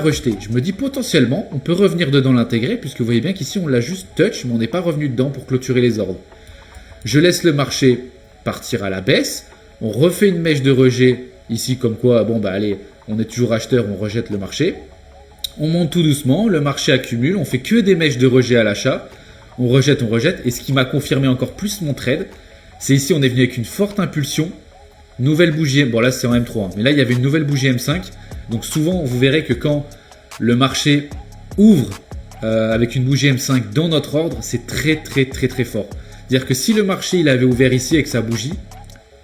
rejeté. Je me dis potentiellement, on peut revenir dedans l'intégrer, puisque vous voyez bien qu'ici on l'a juste touch, mais on n'est pas revenu dedans pour clôturer les ordres. Je laisse le marché partir à la baisse. On refait une mèche de rejet ici, comme quoi, bon bah allez, on est toujours acheteur, on rejette le marché. On monte tout doucement, le marché accumule, on fait que des mèches de rejet à l'achat. On rejette. Et ce qui m'a confirmé encore plus mon trade, c'est ici on est venu avec une forte impulsion. Nouvelle bougie, bon là c'est en M3, hein, mais là il y avait une nouvelle bougie M5. Donc souvent vous verrez que quand le marché ouvre avec une bougie M5 dans notre ordre, c'est très fort. C'est-à-dire que si le marché il avait ouvert ici avec sa bougie,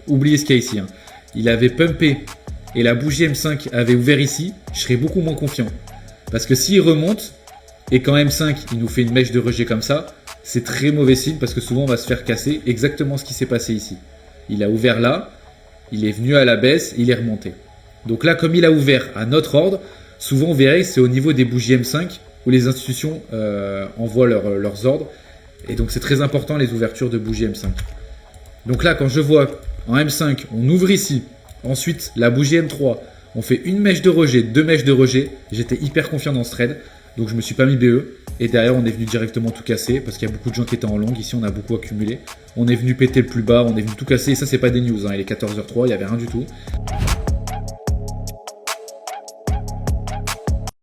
oubliez ce qu'il y a ici, hein, il avait pumpé et la bougie M5 avait ouvert ici, je serais beaucoup moins confiant. Parce que s'il remonte et qu'en M5 il nous fait une mèche de rejet comme ça, c'est très mauvais signe parce que souvent on va se faire casser. Exactement ce qui s'est passé ici. Il a ouvert là, il est venu à la baisse, il est remonté. Donc là, comme il a ouvert à notre ordre, souvent vous verrez c'est au niveau des bougies M5 où les institutions envoient leurs ordres. Et donc c'est très important les ouvertures de bougies M5. Donc là, quand je vois en M5, on ouvre ici, ensuite la bougie M3, on fait une mèche de rejet, deux mèches de rejet. J'étais hyper confiant dans ce trade, donc je me suis pas mis BE. Et derrière, on est venu directement tout casser parce qu'il y a beaucoup de gens qui étaient en long. Ici, on a beaucoup accumulé. On est venu péter le plus bas, on est venu tout casser. Et ça, c'est pas des news, hein. Il est 14h03, il n'y avait rien du tout.